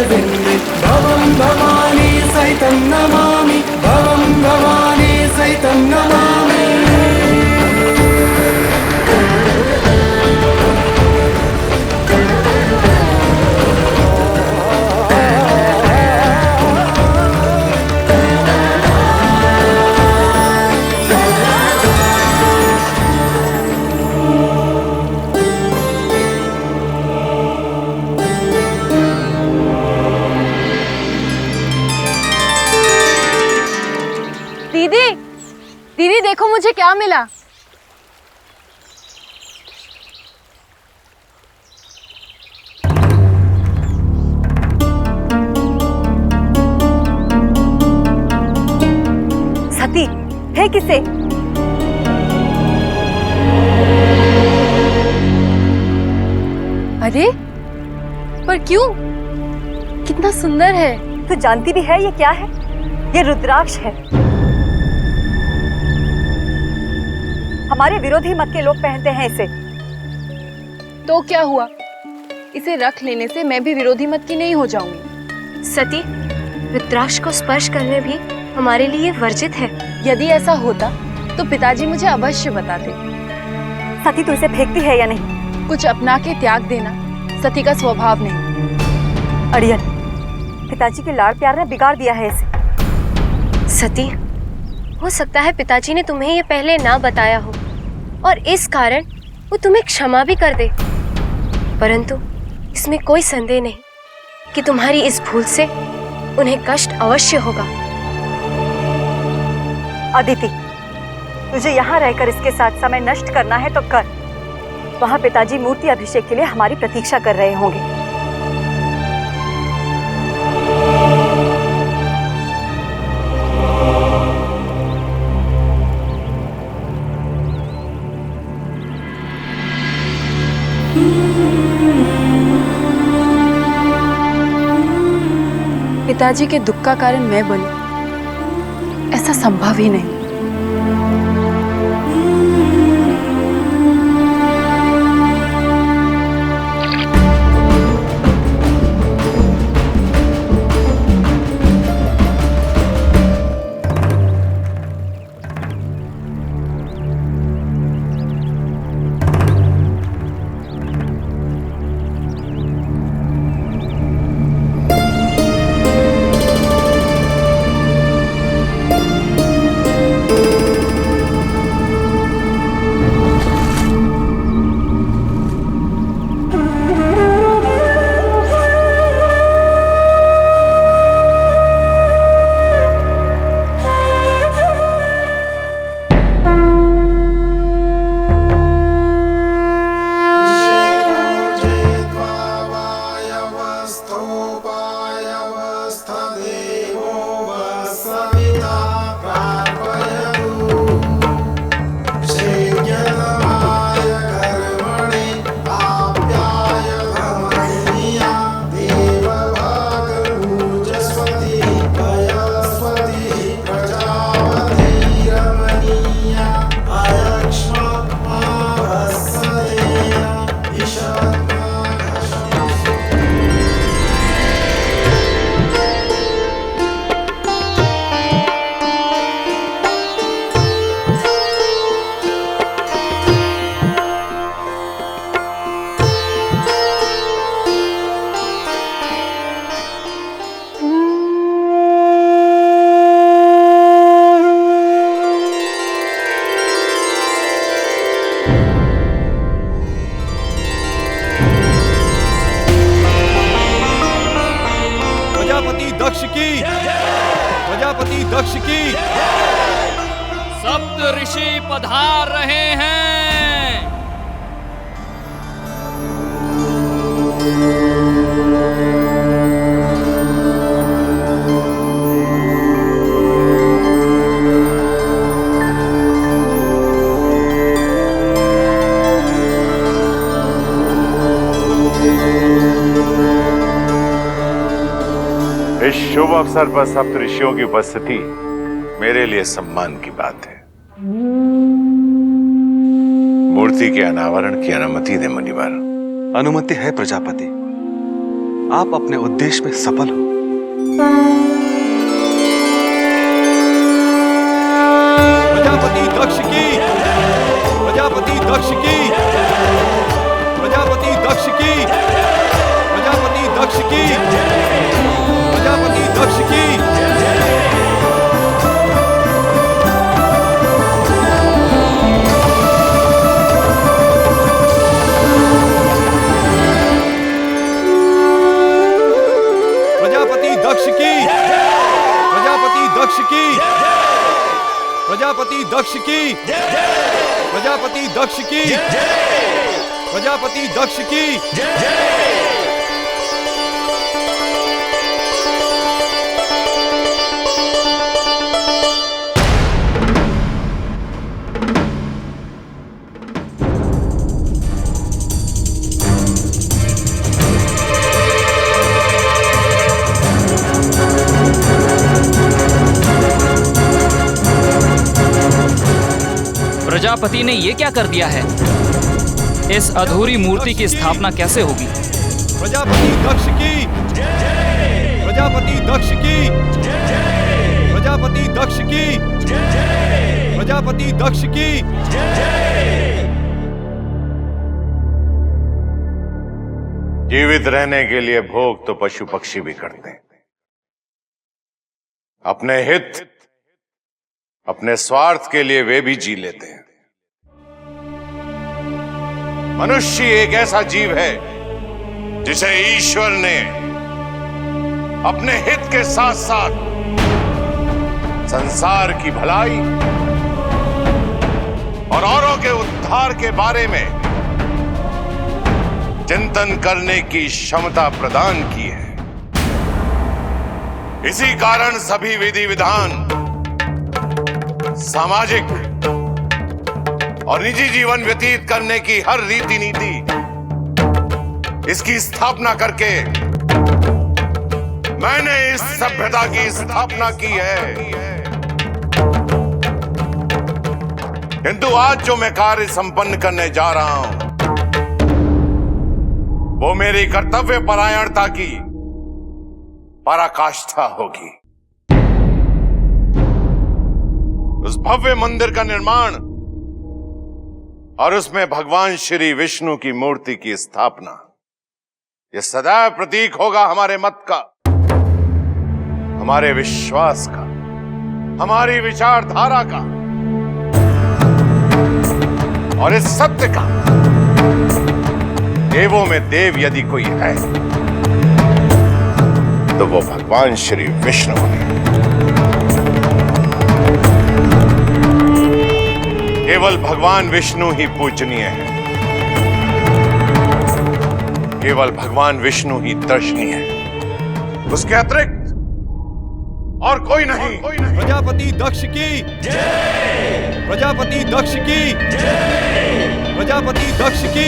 विन्दे भवं भवानी सहितं नमामि भवं भवानी सहितं नमामि। दीदी, दीदी देखो मुझे क्या मिला। सती है किसे? अरे पर क्यों? कितना सुंदर है। तू जानती भी है ये क्या है? ये रुद्राक्ष है। हमारे विरोधी मत के लोग पहनते हैं इसे। तो क्या हुआ? इसे रख लेने से मैं भी विरोधी मत की नहीं हो जाऊंगी। सती, रुद्राक्ष को स्पर्श करने भी हमारे लिए वर्जित है। यदि ऐसा होता तो पिताजी मुझे अवश्य बताते। सती तू इसे फेंकती है या नहीं? कुछ अपना के त्याग देना सती का स्वभाव नहीं। अड़ियल, पिताजी के लाड़ प्यार ने बिगाड़ दिया है इसे। सती, हो सकता है पिताजी ने तुम्हें ये पहले ना बताया हो और इस कारण वो तुम्हें क्षमा भी कर दे, परंतु इसमें कोई संदेह नहीं कि तुम्हारी इस भूल से उन्हें कष्ट अवश्य होगा। अदिति, तुझे यहाँ रहकर इसके साथ समय नष्ट करना है तो कर। वहाँ पिताजी मूर्ति अभिषेक के लिए हमारी प्रतीक्षा कर रहे होंगे। पिताजी के दुख का कारण मैं बनूं, ऐसा संभव ही नहीं। दक्ष की, प्रजापति दक्ष की। सप्त ऋषि पधार रहे हैं। इस शुभ अवसर पर सप्त ऋषियों की उपस्थिति मेरे लिए सम्मान की बात है। मूर्ति के अनावरण की अनुमति दे मुनिवर। अनुमति है प्रजापति। आप अपने उद्देश्य में सफल हो। प्रजापति दक्ष की, प्रजापति दक्ष की, प्रजापति दक्ष की, प्रजापति दक्ष की, प्रजापति दक्ष की। प्रजापति दक्ष की, प्रजापति दक्ष की, प्रजापति दक्ष की, प्रजापति दक्ष की, प्रजापति दक्ष की। प्रजापति ने ये क्या कर दिया है? इस अधूरी मूर्ति की स्थापना कैसे होगी? प्रजापति दक्ष की, प्रजापति दक्ष की, प्रजापति दक्ष की, प्रजापति दक्ष की। जीवित रहने के लिए भोग तो पशु पक्षी भी करते हैं। अपने हित, अपने स्वार्थ के लिए वे भी जी लेते हैं। मनुष्य एक ऐसा जीव है जिसे ईश्वर ने अपने हित के साथ साथ संसार की भलाई और औरों के उद्धार के बारे में चिंतन करने की क्षमता प्रदान की है। इसी कारण सभी विधि विधान, सामाजिक और निजी जीवन व्यतीत करने की हर रीति नीति, इसकी स्थापना करके मैंने इस सभ्यता की स्थापना की है। किंतु आज जो मैं कार्य संपन्न करने जा रहा हूं, वो मेरी कर्तव्य परायणता की पराकाष्ठा होगी। उस भव्य मंदिर का निर्माण और उसमें भगवान श्री विष्णु की मूर्ति की स्थापना, यह सदैव प्रतीक होगा हमारे मत का, हमारे विश्वास का, हमारी विचारधारा का और इस सत्य का, देवों में देव यदि कोई है तो वो भगवान श्री विष्णु है। केवल भगवान विष्णु ही पूजनीय है, केवल भगवान विष्णु ही दर्शनीय है, उसके अतिरिक्त और कोई नहीं। प्रजापति दक्ष की, प्रजापति दक्ष की, प्रजापति दक्ष की,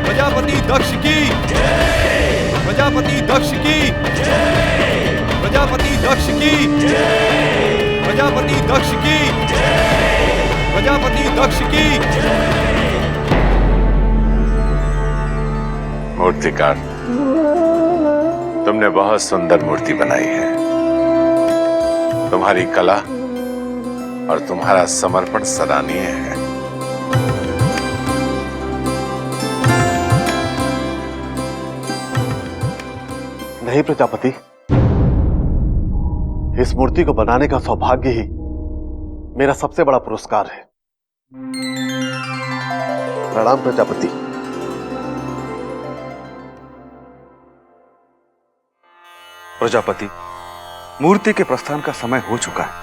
प्रजापति दक्ष की, प्रजापति दक्ष की, प्रजापति दक्ष की, प्रजापति दक्ष की, प्रजापति दक्ष की। मूर्तिकार, तुमने बहुत सुंदर मूर्ति बनाई है। तुम्हारी कला और तुम्हारा समर्पण सराहनीय है। नहीं प्रजापति, इस मूर्ति को बनाने का सौभाग्य ही मेरा सबसे बड़ा पुरस्कार है। प्रणाम प्रजापति। प्रजापति, मूर्ति के प्रस्थान का समय हो चुका है।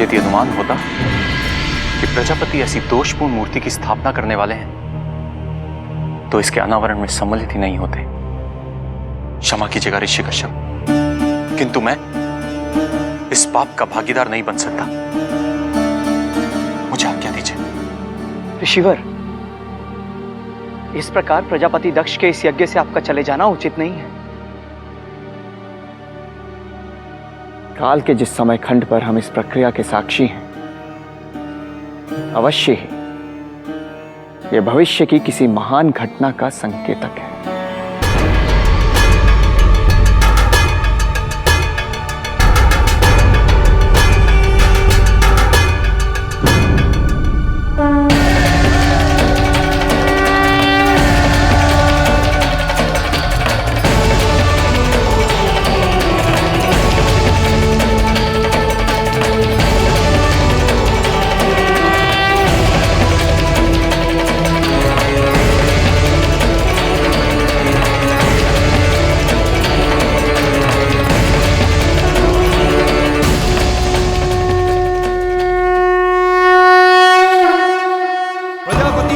यदि अनुमान होता कि प्रजापति ऐसी दोषपूर्ण मूर्ति की स्थापना करने वाले हैं तो इसके अनावरण में सम्मिलित ही नहीं होते। क्षमा कीजिएगा ऋषि कश्यप, किंतु मैं इस पाप का भागीदार नहीं बन सकता। मुझे आज्ञा दीजिए। ऋषिवर, इस प्रकार प्रजापति दक्ष के इस यज्ञ से आपका चले जाना उचित नहीं है। काल के जिस समय खंड पर हम इस प्रक्रिया के साक्षी हैं, अवश्य ही यह भविष्य की किसी महान घटना का संकेतक है।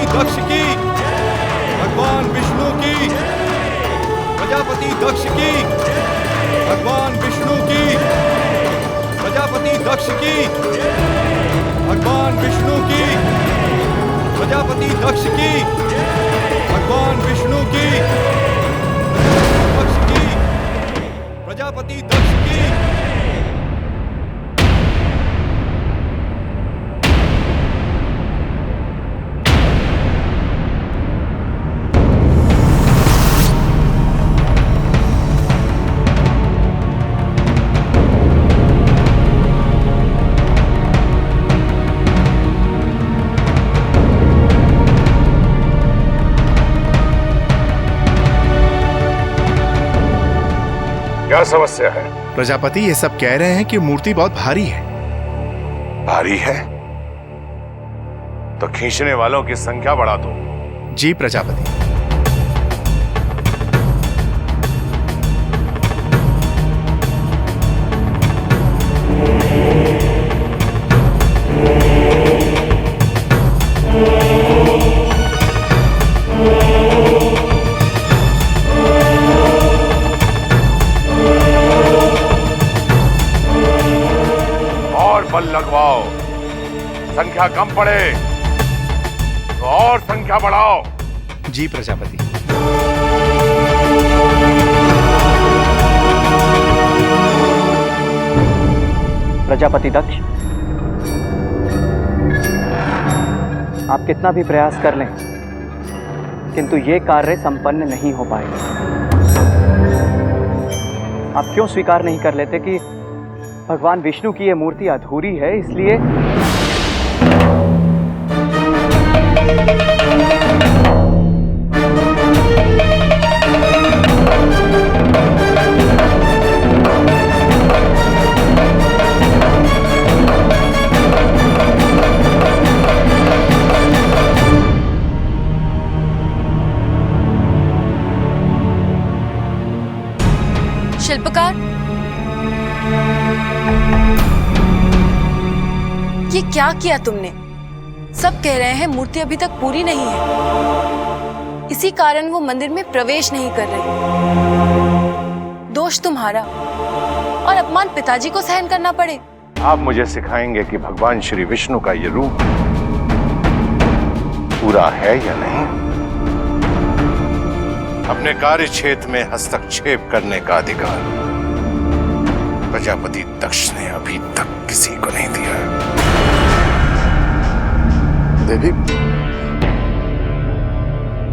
दक्ष की, भगवान विष्णु की, प्रजापति दक्ष की, भगवान विष्णु की, प्रजापति दक्ष की, भगवान विष्णु की, प्रजापति दक्ष की, भगवान विष्णु की, दक्ष की, प्रजापति दक्ष की। क्या समस्या है? प्रजापति ये सब कह रहे हैं कि मूर्ति बहुत भारी है। भारी है? तो खींचने वालों की संख्या बढ़ा दो। जी प्रजापति। बल लगवाओ, संख्या कम पड़े तो और संख्या बढ़ाओ। जी प्रजापति। प्रजापति दक्ष, आप कितना भी प्रयास कर लें, किंतु ये कार्य संपन्न नहीं हो पाएगा। आप क्यों स्वीकार नहीं कर लेते कि भगवान विष्णु की यह मूर्ति अधूरी है, इसलिए शिल्पकार, ये क्या किया तुमने? सब कह रहे हैं मूर्ति अभी तक पूरी नहीं है, इसी कारण वो मंदिर में प्रवेश नहीं कर रही। दोष तुम्हारा और अपमान पिताजी को सहन करना पड़े। आप मुझे सिखाएंगे कि भगवान श्री विष्णु का ये रूप पूरा है या नहीं। अपने कार्य क्षेत्र में हस्तक्षेप करने का अधिकार प्रजापति दक्ष ने अभी तक किसी को नहीं दिया। देवी,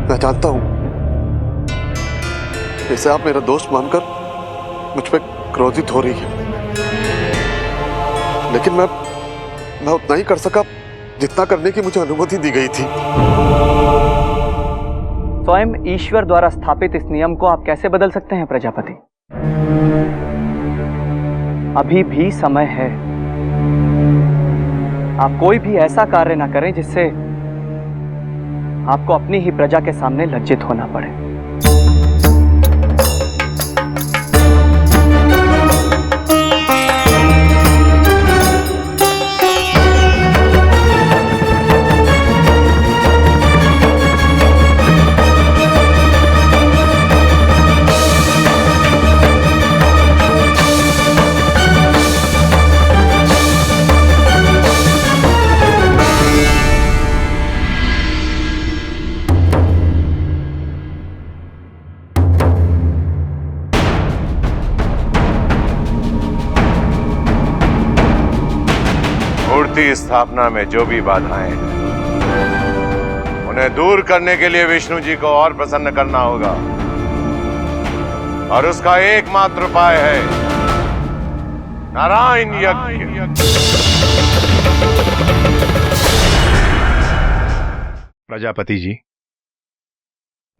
मैं जानता हूं जैसे आप मेरा दोस्त मानकर मुझ पर क्रोधित हो रही है, लेकिन मैं उतना ही कर सका जितना करने की मुझे अनुमति दी गई थी। स्वयं ईश्वर द्वारा स्थापित इस नियम को आप कैसे बदल सकते हैं प्रजापति? अभी भी समय है। आप कोई भी ऐसा कार्य ना करें जिससे आपको अपनी ही प्रजा के सामने लज्जित होना पड़े। मूर्ति स्थापना में जो भी बाधाएं हैं उन्हें दूर करने के लिए विष्णु जी को और प्रसन्न करना होगा, और उसका एकमात्र उपाय है नारायण यज्ञ। प्रजापति जी,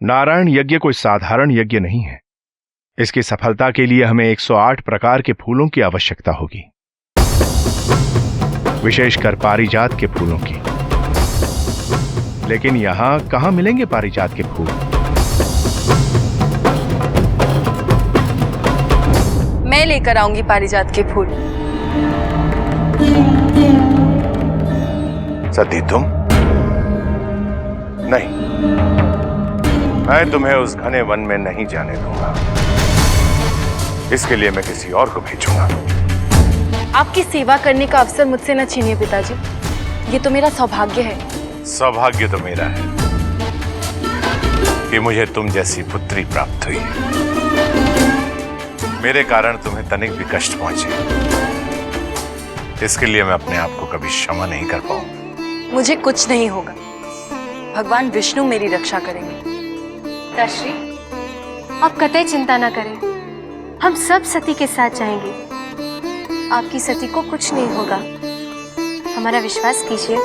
नारायण यज्ञ कोई साधारण यज्ञ नहीं है। इसकी सफलता के लिए हमें 108 प्रकार के फूलों की आवश्यकता होगी, विशेषकर पारिजात के फूलों की। लेकिन यहां कहां मिलेंगे पारिजात के फूल? मैं लेकर आऊंगी पारिजात के फूल। सती तुम? नहीं, मैं तुम्हें उस घने वन में नहीं जाने दूंगा। इसके लिए मैं किसी और को भेजूंगा। आपकी सेवा करने का अवसर मुझसे न छीनिए पिताजी, ये तो मेरा सौभाग्य है। सौभाग्य तो मेरा है कि मुझे तुम जैसी पुत्री प्राप्त हुई है। मेरे कारण तुम्हें तनिक भी कष्ट पहुंचे, इसके लिए मैं अपने आप को कभी क्षमा नहीं कर पाऊंगा। मुझे कुछ नहीं होगा, भगवान विष्णु मेरी रक्षा करेंगे। ताश्री, आप कतई चिंता ना करें, हम सब सती के साथ जाएंगे। आपकी सती को कुछ नहीं होगा, हमारा विश्वास कीजिए।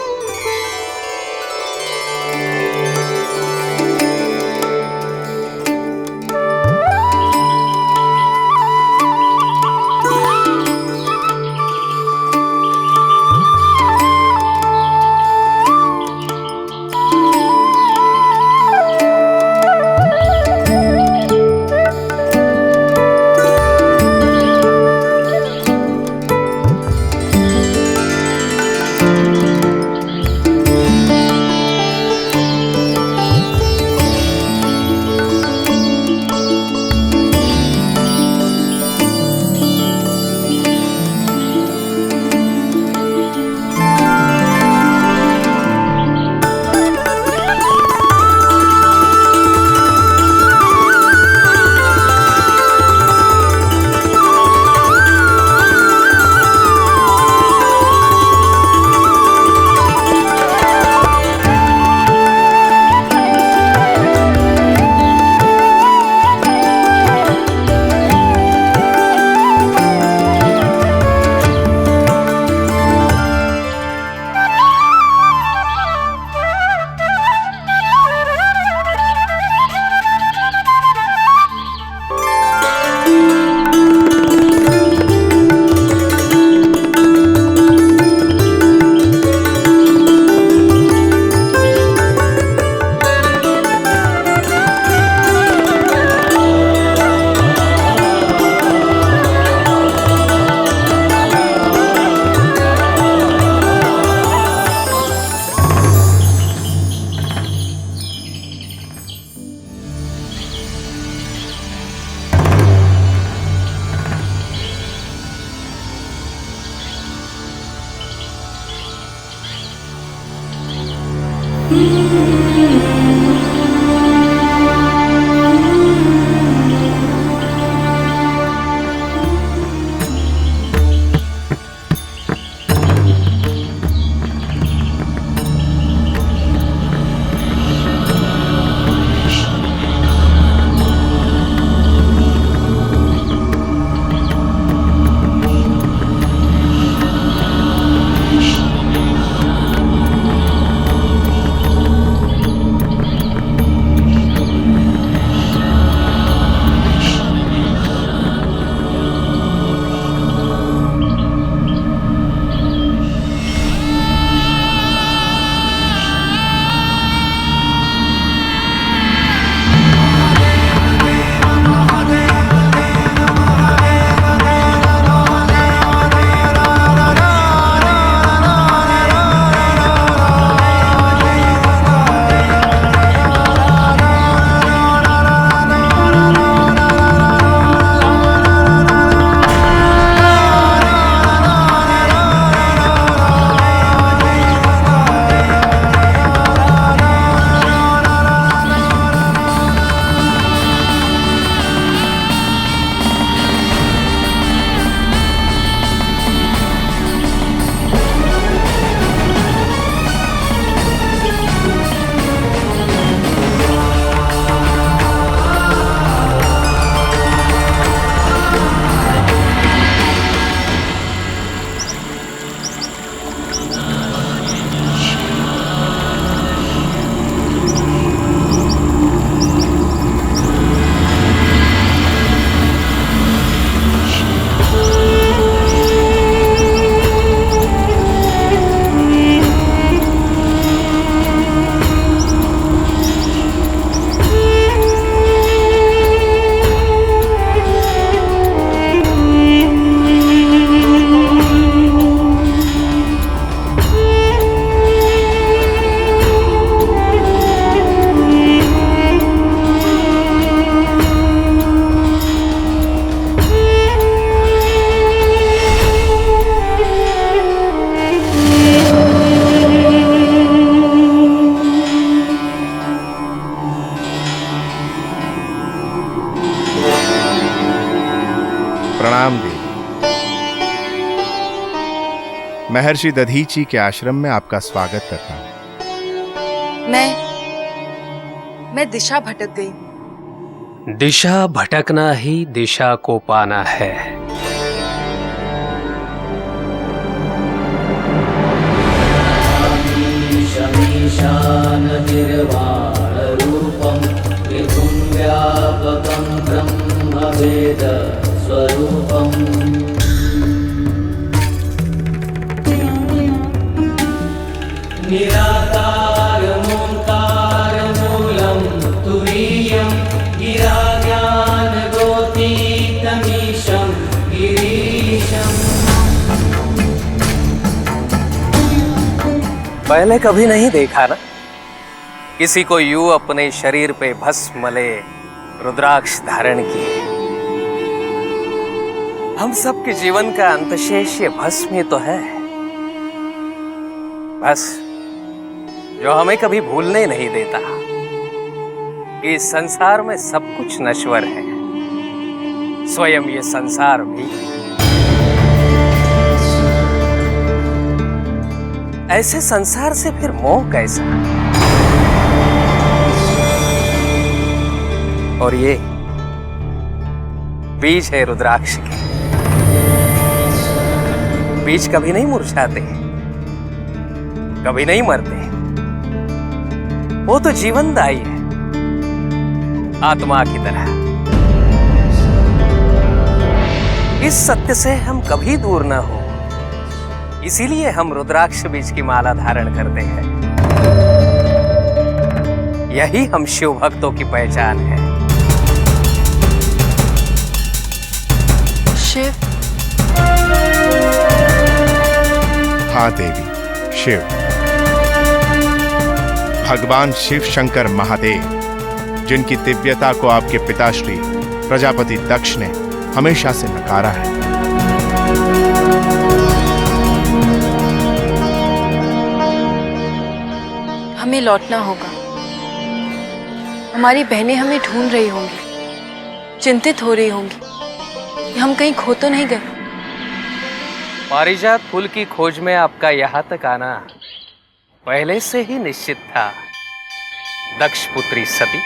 प्रणाम देवी। महर्षि दधीची के आश्रम में आपका स्वागत करता हूं। मैं दिशा भटक गई। दिशा भटकना ही दिशा को पाना है। रूपम विभुं व्यापकं ब्रह्मवेद स्वरूपम निराकारमोङ्कारमूलं तुरीयं गिराज्ञानगोतीतमीशं गिरीशम्। पहले कभी नहीं देखा ना किसी को यूं अपने शरीर पे भस्म मले रुद्राक्ष धारण किए। हम सबके जीवन का अंतशेष ये भस्म ही तो है, बस जो हमें कभी भूलने नहीं देता कि इस संसार में सब कुछ नश्वर है, स्वयं ये संसार भी। ऐसे संसार से फिर मोह कैसा? और ये बीज है रुद्राक्ष के। बीज कभी नहीं मुरझाते, कभी नहीं मरते, वो तो जीवनदायी है, आत्मा की तरह। इस सत्य से हम कभी दूर न हो, इसीलिए हम रुद्राक्ष बीज की माला धारण करते हैं। यही हम शिव भक्तों की पहचान है। शिव? हाँ देवी, शिव। भगवान शिव शंकर महादेव, जिनकी दिव्यता को आपके पिताश्री प्रजापति दक्ष ने हमेशा से नकारा है। हमें लौटना होगा। हमारी बहनें हमें ढूंढ रही होंगी, चिंतित हो रही होंगी कि हम कहीं खो तो नहीं गए। पारिजात फूल की खोज में आपका यहाँ तक आना पहले से ही निश्चित था, दक्ष पुत्री सती।